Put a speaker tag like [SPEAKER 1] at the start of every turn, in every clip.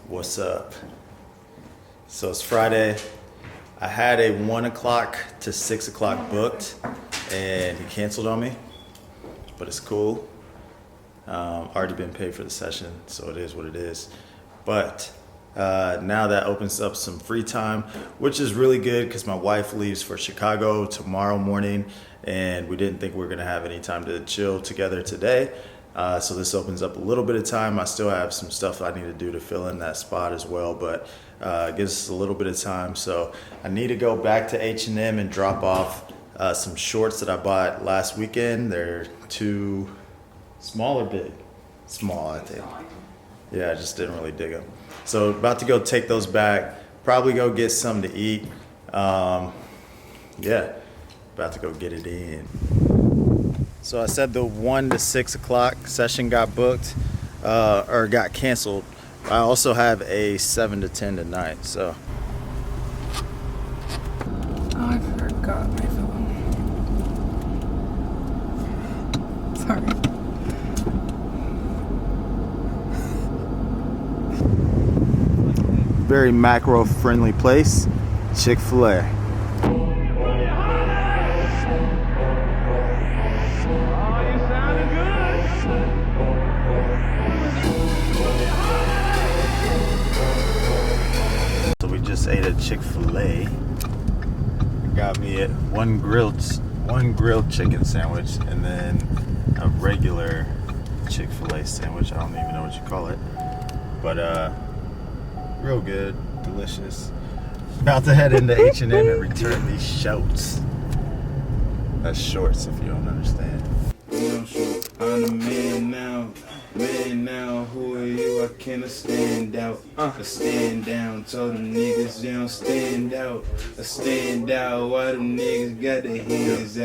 [SPEAKER 1] What's up? So it's Friday. I had a 1 o'clock to 6 o'clock booked and he canceled on me, but it's cool. Already been paid for the session, so it is what it is. But now that opens up some free time, which is really good because my wife leaves for Chicago tomorrow morning and we didn't think we were going to have any time to chill together today. So this opens up a little bit of time. I still have some stuff I need to do to fill in that spot as well, but it gives us a little bit of time. So I need to go back to H&M and drop off some shorts that I bought last weekend. They're too small or big? Small, I think. Yeah, I just didn't really dig them. So about to go take those back, probably go get something to eat. Yeah, about to go get it in. So I said the 1 to 6 o'clock session got booked or got canceled. I also have a 7 to 10 tonight, so.
[SPEAKER 2] Oh, I forgot my phone. Sorry.
[SPEAKER 1] Very macro friendly place, Chick-fil-A. So we just ate at Chick-fil-A. Got me one grilled chicken sandwich and then a regular Chick-fil-A sandwich. I don't even know what you call it, but real good, delicious. About to head into H&M and return these shorts. That's shorts if you don't understand.
[SPEAKER 3] I'm the man now, who are you? I cannot stand out. I stand down, told them niggas they don't stand out. I stand out, why them niggas got their hands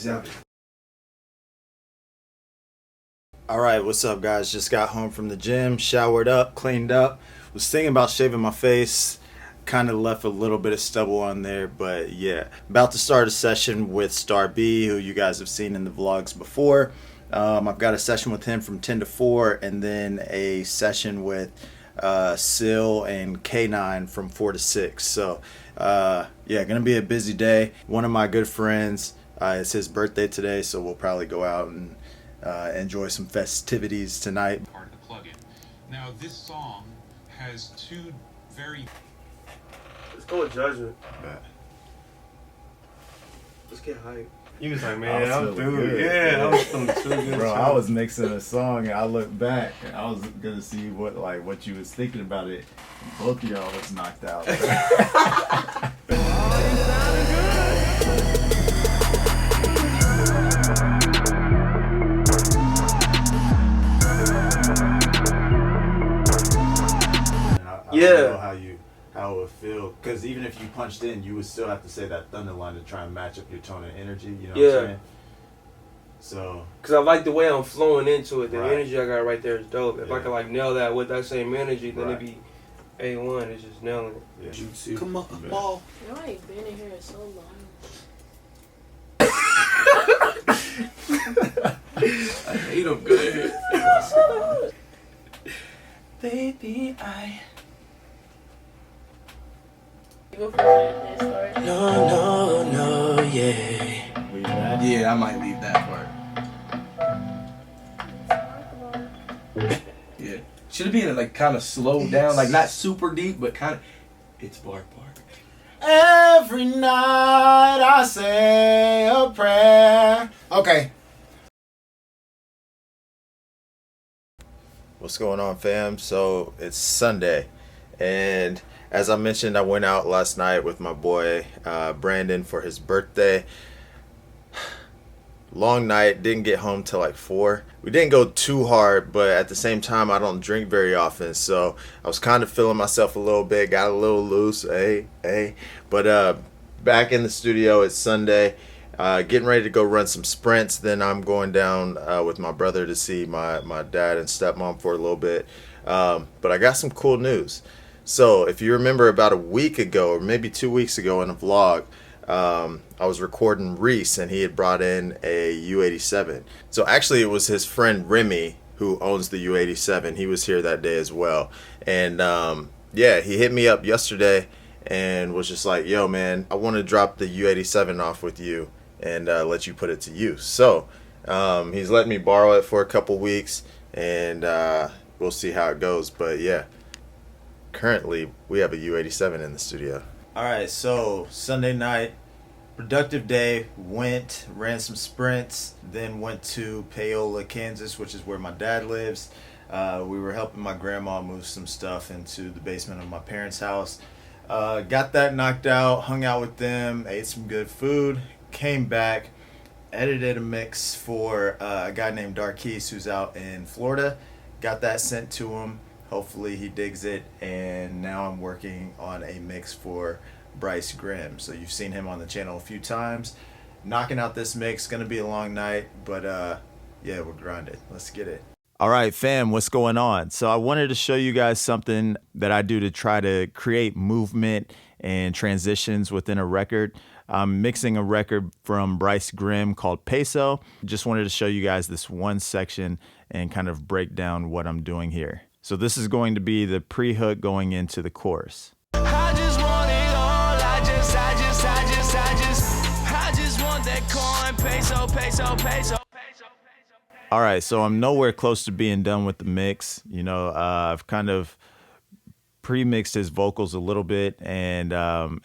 [SPEAKER 3] out.
[SPEAKER 1] Alright, what's up guys? Just got home from the gym, showered up, cleaned up. Was thinking about shaving my face. Kind of left a little bit of stubble on there, but yeah. About to start a session with Star B, who you guys have seen in the vlogs before. I've got a session with him from 10 to 4, and then a session with Sil and K9 from 4 to 6. So yeah, gonna be a busy day. One of my good friends, it's his birthday today, so we'll probably go out and enjoy some festivities tonight.
[SPEAKER 4] Part to plug in. Now this song has two very.
[SPEAKER 5] Let's go with Judgment.
[SPEAKER 1] But
[SPEAKER 5] Let's get hype.
[SPEAKER 6] He was like,
[SPEAKER 1] I
[SPEAKER 6] man,
[SPEAKER 1] was
[SPEAKER 6] I'm
[SPEAKER 1] feeling
[SPEAKER 6] through.
[SPEAKER 1] good.
[SPEAKER 6] Yeah, I was feeling so good.
[SPEAKER 1] bro, I was mixing a song and I looked back and I was gonna see what you was thinking about it. Both of y'all was knocked out. I don't know how it would feel, because even if you punched in, you would still have to say that thunder line to try and match up your tone and energy. You know what I'm saying? So,
[SPEAKER 5] Cause I like the way I'm flowing into it. The
[SPEAKER 1] Right.
[SPEAKER 5] energy I got right there is dope. If I
[SPEAKER 1] Yeah.
[SPEAKER 5] can like nail that with that same energy, then
[SPEAKER 1] Right.
[SPEAKER 5] it'd be A1. It's just nailing it.
[SPEAKER 1] yeah.
[SPEAKER 3] Jutsu.
[SPEAKER 1] Come on,
[SPEAKER 3] ball.
[SPEAKER 7] You know, I ain't been in here in so long.
[SPEAKER 3] I hate him good.
[SPEAKER 1] Baby,
[SPEAKER 7] You go for that story.
[SPEAKER 3] No, yeah.
[SPEAKER 1] leave that.
[SPEAKER 3] Yeah, I might leave that part. Yeah. Should have been like kind of slowed down, like not super deep, but kind of. It's bark.
[SPEAKER 1] Every night I say a prayer. Okay. What's going on, fam? So it's Sunday, and as I mentioned, I went out last night with my boy Brandon for his birthday. Long night, didn't get home till like 4. We didn't go too hard, but at the same time, I don't drink very often, so I was kind of feeling myself a little bit, got a little loose, but back in the studio, it's Sunday, getting ready to go run some sprints. Then I'm going down with my brother to see my dad and stepmom for a little bit, but I got some cool news. So if you remember about a week ago, or maybe 2 weeks ago in a vlog, I was recording Reese and he had brought in a U87. So actually it was his friend Remy who owns the U87. He was here that day as well. And yeah, he hit me up yesterday and was just like, yo, man, I want to drop the U87 off with you and let you put it to use. So he's letting me borrow it for a couple weeks, and we'll see how it goes. But yeah, currently we have a U87 in the studio. All right, so Sunday night, productive day. Ran some sprints, then went to Paola, Kansas, which is where my dad lives. We were helping my grandma move some stuff into the basement of my parents' house. Got that knocked out, hung out with them, ate some good food, came back, edited a mix for a guy named Darquise who's out in Florida. Got that sent to him. Hopefully he digs it, and now I'm working on a mix for Bryce Grimm. So you've seen him on the channel a few times. Knocking out this mix, gonna be a long night, but yeah, we're grinding. Let's get it. All right, fam, what's going on? So I wanted to show you guys something that I do to try to create movement and transitions within a record. I'm mixing a record from Bryce Grimm called Peso. Just wanted to show you guys this one section and kind of break down what I'm doing here. So this is going to be the pre-hook going into the chorus.
[SPEAKER 6] I just want it all. I just want that coin. Peso, peso, peso.
[SPEAKER 1] All right, so I'm nowhere close to being done with the mix. You know, I've kind of pre-mixed his vocals a little bit, and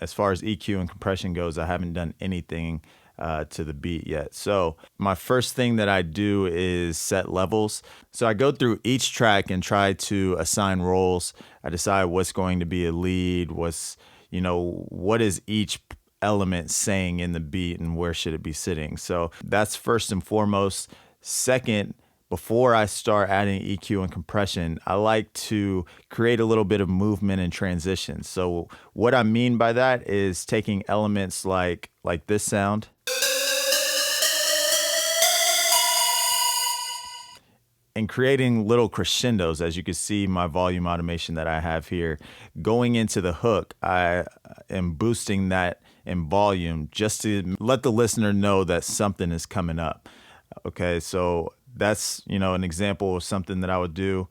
[SPEAKER 1] as far as EQ and compression goes, I haven't done anything to the beat yet. So my first thing that I do is set levels. So I go through each track and try to assign roles. I decide what's going to be a lead, what is each element saying in the beat, and where should it be sitting. So that's first and foremost. Second, before I start adding EQ and compression, I like to create a little bit of movement and transition. So what I mean by that is taking elements like this sound and creating little crescendos. As you can see, my volume automation that I have here, going into the hook, I am boosting that in volume just to let the listener know that something is coming up. Okay, so that's, an example of something that I would do.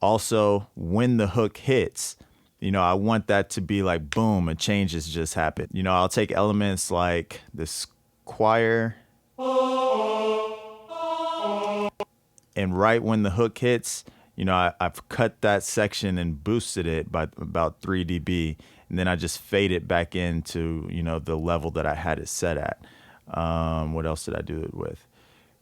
[SPEAKER 1] Also, when the hook hits, I want that to be like, boom, a change has just happened. I'll take elements like this choir, and right when the hook hits, I've cut that section and boosted it by about 3 dB, and then I just fade it back into, the level that I had it set at. What else did I do it with?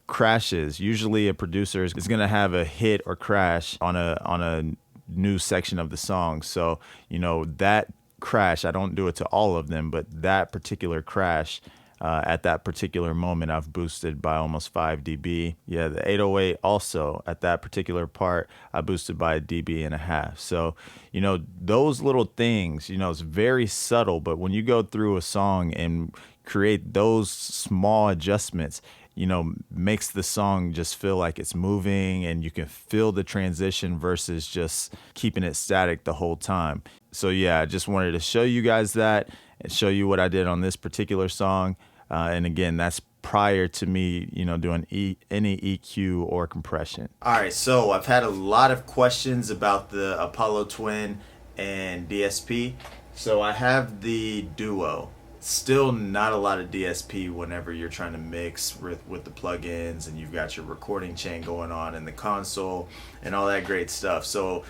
[SPEAKER 1] Crashes. Usually a producer is going to have a hit or crash on a new section of the song. So, that crash, I don't do it to all of them, but that particular crash at that particular moment, I've boosted by almost 5 dB. Yeah, the 808 also at that particular part, I boosted by 1.5 dB. So, those little things, it's very subtle, but when you go through a song and create those small adjustments, makes the song just feel like it's moving, and you can feel the transition versus just keeping it static the whole time. So yeah, I just wanted to show you guys that and show you what I did on this particular song. And again, that's prior to me, doing any EQ or compression. All right, so I've had a lot of questions about the Apollo Twin and DSP. So I have the Duo. Still not a lot of DSP whenever you're trying to mix with the plugins and you've got your recording chain going on in the console and all that great stuff. So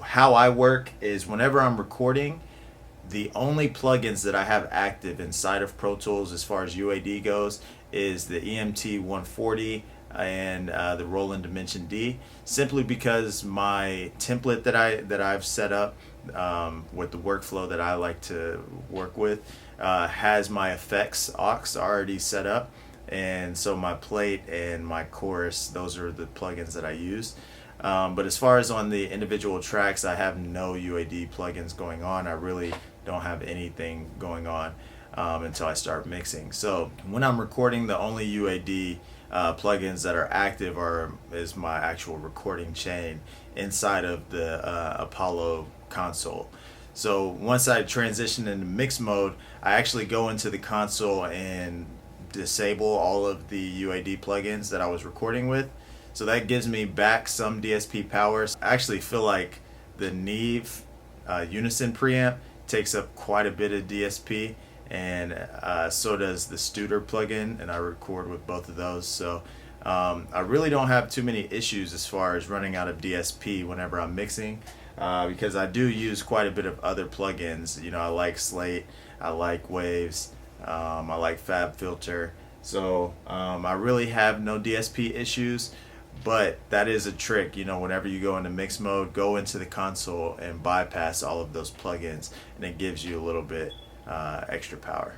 [SPEAKER 1] how I work is whenever I'm recording, the only plugins that I have active inside of Pro Tools as far as UAD goes is the EMT 140 and the Roland Dimension D, simply because my template that I've set up with the workflow that I like to work with has my effects aux already set up, and so my plate and my chorus, those are the plugins that I use. But as far as on the individual tracks, I have no UAD plugins going on. I really don't have anything going on until I start mixing. So when I'm recording, the only UAD plugins that are active is my actual recording chain inside of the Apollo console. So once I transition into mix mode, I actually go into the console and disable all of the UAD plugins that I was recording with. So that gives me back some DSP power. I actually feel like the Neve Unison preamp takes up quite a bit of DSP, and so does the Studer plugin, and I record with both of those. So I really don't have too many issues as far as running out of DSP whenever I'm mixing, because I do use quite a bit of other plugins. You know, I like Slate, I like Waves, I like FabFilter. So I really have no DSP issues, but that is a trick. You know, whenever you go into mix mode, go into the console and bypass all of those plugins, and it gives you a little bit extra power.